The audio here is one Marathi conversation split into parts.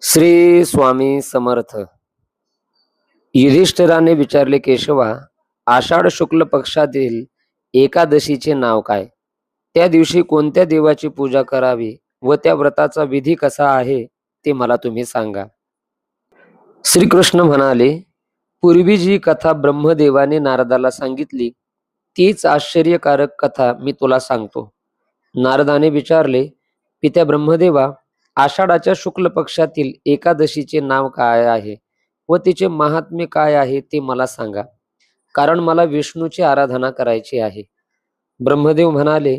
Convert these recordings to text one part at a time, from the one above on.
श्री स्वामी समर्थ. युधिष्ठिराने विचारले, केशवा, आषाढ शुक्ल पक्षातील एकादशीचे नाव काय? त्या दिवशी कोणत्या देवाची पूजा करावी व त्या व्रताचा विधी कसा आहे ते मला तुम्ही सांगा. श्रीकृष्ण म्हणाले, पूर्वी जी कथा ब्रह्मदेवाने नारदाला सांगितली तीच आश्चर्यकारक कथा मी तुला सांगतो. नारदाने विचारले, पित्या ब्रह्मदेवा, आषाढाच्या शुक्ल पक्षातील एकादशीचे नाव काय आहे व तिचे महात्म्य काय आहे ते मला सांगा, कारण मला विष्णूची आराधना करायची आहे. ब्रह्मदेव म्हणाले,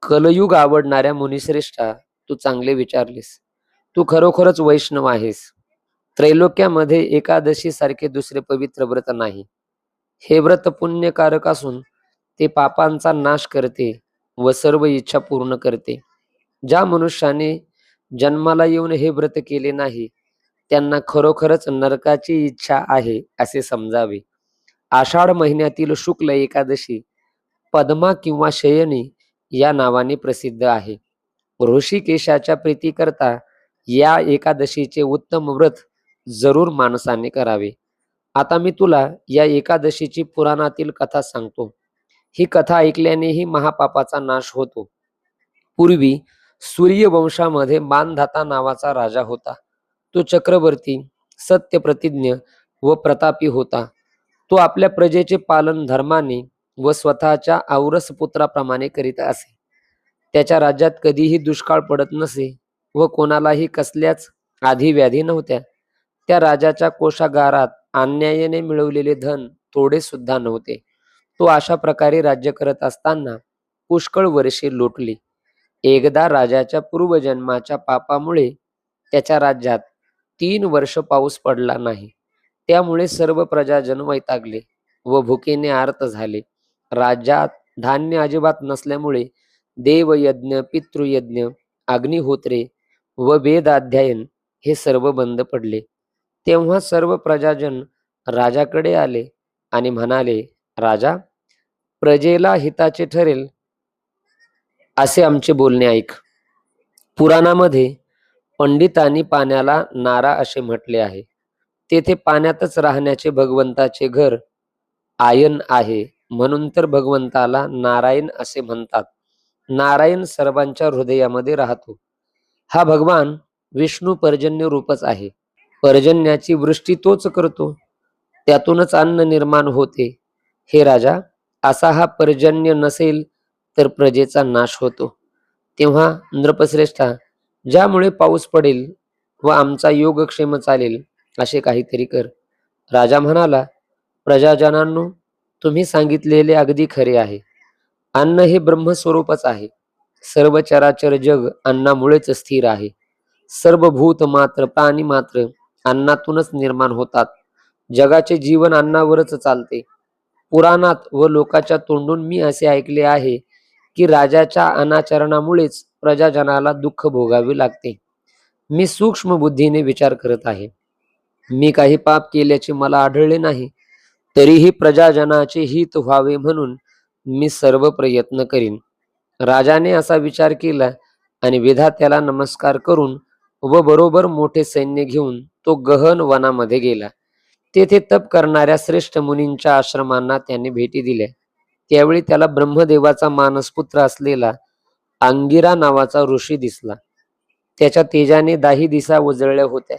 कलयुग आवडणाऱ्या मुनिश्रेष्ठा, तू चांगले विचारलेस. तू खरोखरच वैष्णव आहेस. त्रैलोक्यामध्ये एकादशी सारखे दुसरे पवित्र व्रत नाही. हे व्रत पुण्यकारक असून ते पापांचा नाश करते व सर्व इच्छा पूर्ण करते. ज्या मनुष्याने जन्माला येऊन हे व्रत केले नाही त्यांना खरोखरच नरकाची इच्छा आहे असे समजावे. आषाढ महिन्यातील शुक्ल एकादशी पद्मा किंवा शयनी या नावाने प्रसिद्ध आहे. ऋषिकेशाच्या प्रीतीकरता या एकादशीचे उत्तम व्रत जरूर माणसाने करावे. आता मी तुला या एकादशीची पुराणातील कथा सांगतो. ही कथा ऐकल्यानेही महापापाचा नाश होतो. पूर्वी सूर्यवंशामध्ये मानधाता नावाचा राजा होता. तो चक्रवर्ती, सत्यप्रतिज्ञ व प्रतापी होता. तो आपल्या प्रजेचे पालन धर्माने व स्वतःच्या औरस पुत्राप्रमाणे करीत असे. त्याच्या राज्यात कधीही दुष्काळ पडत नसे व कोणालाही कसल्याच आधी व्याधी नव्हत्या. त्या राजाच्या कोषागारात अन्यायाने मिळवलेले धन थोडे सुद्धा नव्हते. तो अशा प्रकारे राज्य करत असताना पुष्कळ वर्षे लोटली. एकदा राजाच्या पूर्वजन्माच्या पापामुळे त्याच्या राज्यात 3 वर्ष पाऊस पडला नाही. त्यामुळे सर्व प्रजाजन वैतागले व भुकेने आर्त झाले. राज्यात धान्य अजिबात नसल्यामुळे देवयज्ञ, पितृयज्ञ, अग्निहोत्रे व वेदाध्ययन हे सर्व बंद पडले. तेव्हा सर्व प्रजाजन राजाकडे आले आणि म्हणाले, राजा, प्रजेला हिताचे ठरेल असे आमचे बोलणे ऐक. पुराणामध्ये पंडितांनी पाण्याला नारा असे म्हटले आहे. तेथे पाण्यातच राहण्याचे भगवंताचे घर आयन आहे, म्हणून तर भगवंताला नारायण असे म्हणतात. नारायण सर्वांच्या हृदयामध्ये राहतो. हा भगवान विष्णू पर्जन्य रूपच आहे. पर्जन्याची वृष्टी तोच करतो, त्यातूनच अन्न निर्माण होते. हे राजा, असा हा पर्जन्य नसेल तर प्रजेचा नाश होतो. तेव्हा नृपश्रेष्ठा, ज्यामुळे पाऊस पडेल व आमचा योगक्षेम चालेल असे काहीतरी कर. राजा म्हणाला, प्रजाजनांनो, तुम्ही सांगितलेले अगदी खरे आहे. अन्न हे ब्रह्मस्वरूपच आहे. सर्व चराचर जग अन्नामुळेच स्थिर आहे. सर्व भूत मात्र, प्राणी मात्र अन्नातूनच निर्माण होतात. जगाचे जीवन अन्नावरच चालते. पुराणात व लोकाच्या तोंडून मी असे ऐकले आहे की राजाच्या अनाचरणामुळेच प्रजाजनाला दुःख भोगावे लागते. मी सूक्ष्म बुद्धीने विचार करत आहे. मी काही पाप केल्याचे मला आढळले नाही. तरीही प्रजाजनाचे हित व्हावे म्हणून मी सर्व प्रयत्न करीन. राजाने असा विचार केला आणि विधात्याला नमस्कार करून व बरोबर मोठे सैन्य घेऊन तो गहन वनामध्ये गेला. तेथे तप करणाऱ्या श्रेष्ठ मुनींच्या आश्रमांना त्याने भेटी दिल्या. त्यावेळी त्याला ब्रह्मदेवाचा मानसपुत्र असलेला अंगिरा नावाचा ऋषी दिसला. त्याच्या तेजाने दाही दिशा उजळल्या होत्या.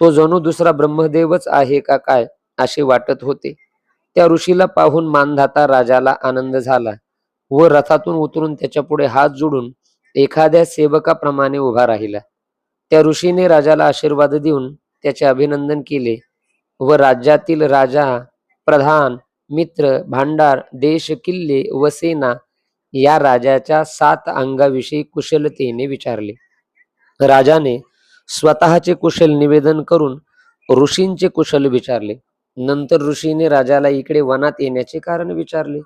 तो जणू दुसरा ब्रह्मदेवच आहे का काय असे वाटत होते. त्या ऋषीला पाहून मानधाता राजाला आनंद झाला व रथातून उतरून त्याच्या पुढे हात जोडून एखाद्या सेवकाप्रमाणे उभा राहिला. त्या ऋषीने राजाला आशीर्वाद देऊन त्याचे अभिनंदन केले व राज्यातील राजा, प्रधान, मित्र, भांडार, देश, किल्ले व सेना या राजाच्या 7 अंगाविषयी कुशलतेने विचारले. राजाने स्वतःचे कुशल निवेदन करून ऋषींचे कुशल विचारले. नंतर ऋषीने राजाला इकडे वनात येण्याचे कारण विचारले.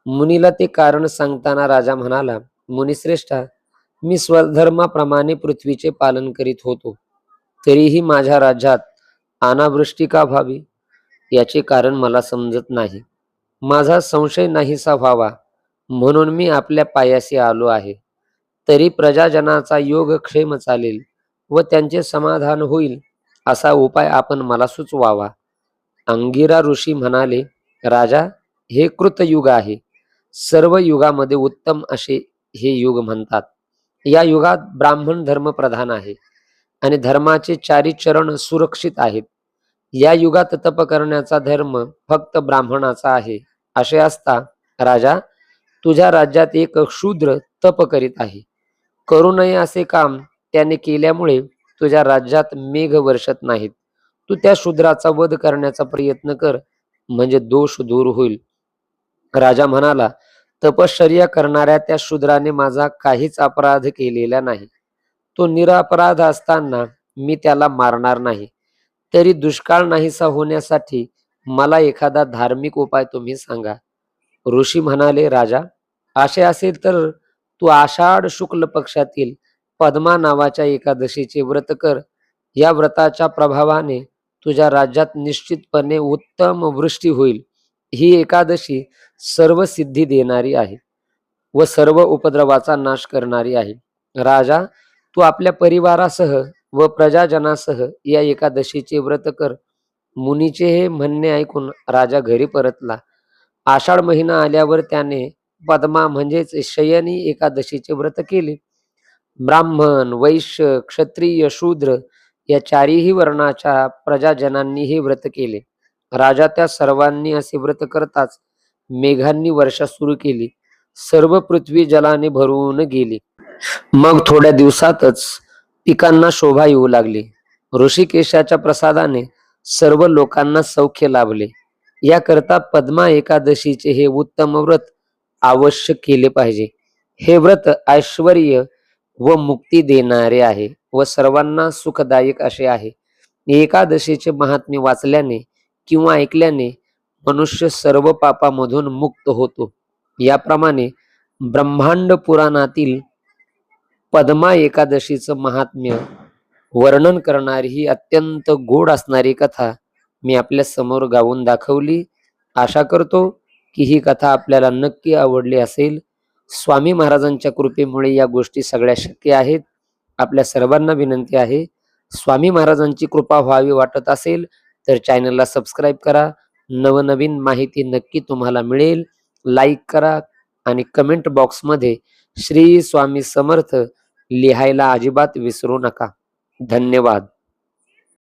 मुनीला ते कारण सांगताना राजा म्हणाला, मुनिश्रेष्ठा, मी स्वधर्माप्रमाणे पृथ्वीचे पालन करीत होतो. तरीही माझ्या राज्यात अनावृष्टी का व्हावी याचे कारण मला समजत नाही. माझा संशय नाहीसा व्हावा म्हणून मी आपल्या पायाशी आलो आहे. तरी प्रजाजनाचा योगक्षेम चालेल व त्यांचे समाधान होईल असा उपाय आपण मला सुचवावा. अंगिरा ऋषी म्हणाले, राजा, हे कृतयुग आहे. सर्व युगामध्ये उत्तम असे हे युग म्हणतात. या युगात ब्राह्मण धर्म प्रधान आहे आणि धर्माचे चारी चरण सुरक्षित आहेत. या युगात तप करण्याचा धर्म फक्त ब्राह्मणाचा आहे. असे असता, राजा, तुझ्या राज्यात एक शूद्र तप करीत आहे. करू नये असे काम त्याने केल्यामुळे तुझ्या राज्यात मेघ वर्षत नाहीत. तू त्या शूद्राचा वध करण्याचा प्रयत्न कर, म्हणजे दोष दूर होईल. राजा म्हणाला, तपश्चर्या करणाऱ्या त्या शूद्राने माझा काहीच अपराध केलेला नाही. तो निरपराध असताना मी त्याला मारणार नाही. तरी दुष्काळ नाहीसा होण्यासाठी मला एखादा धार्मिक उपाय तुम्ही सांगा. ऋषी म्हणाले, राजा, असे असेल तर तू आषाढ शुक्ल पक्षातील पद्मा नावाच्या एकादशीचे व्रत कर. या व्रताच्या प्रभावाने तुझ्या राज्यात निश्चितपणे उत्तम वृष्टी होईल. ही एकादशी सर्व सिद्धी देणारी आहे व सर्व उपद्रवाचा नाश करणारी आहे. राजा, तू आपल्या परिवारासह व प्रजाजनासह या एकादशीचे व्रत कर. मुनीचे हे म्हणणे ऐकून राजा घरी परतला. आषाढ महिना आल्यावर त्याने पद्मा म्हणजेच शयनी एकादशीचे व्रत केले. ब्राह्मण, वैश्य, क्षत्रिय, शूद्र या चारीही वर्णाच्या प्रजाजनांनी हे व्रत केले. राजा त्या सर्वांनी असे व्रत करताच मेघांनी वर्षा सुरू केली. सर्व पृथ्वी जलाने भरून गेली. मग थोड्या दिवसातच पिकांना शोभा येऊ लागली. ऋषिकेशाच्या प्रसादाने सर्व लोकांना सौख्य लाभले. याकरता पद्मा एकादशीचे हे उत्तम व्रत अवश्य केले पाहिजे. हे व्रत ऐश्वर्य व मुक्ती देणारे आहे व सर्वांना सुखदायक असे आहे. एकादशीचे महात्म्य वाचल्याने किंवा ऐकल्याने मनुष्य सर्व पापामधून मुक्त होतो. याप्रमाणे ब्रह्मांड पुराणातील पद्मा एकादशीचं महात्म्य वर्णन करणारी ही अत्यंत गोड असणारी कथा मी आपल्या समोर गाऊन दाखवली. आशा करतो की ही कथा आपल्याला नक्की आवडली असेल. स्वामी महाराजांच्या कृपेमुळे या गोष्टी सगळ्या शक्य आहेत. आपल्या सर्वांना विनंती आहे, स्वामी महाराजांची कृपा व्हावी वाटत असेल तर चॅनलला सबस्क्राईब करा. नवनवीन माहिती नक्की तुम्हाला मिळेल. लाईक करा आणि कमेंट बॉक्समध्ये श्री स्वामी समर्थ लिहायला अजिबात विसरू नका. धन्यवाद.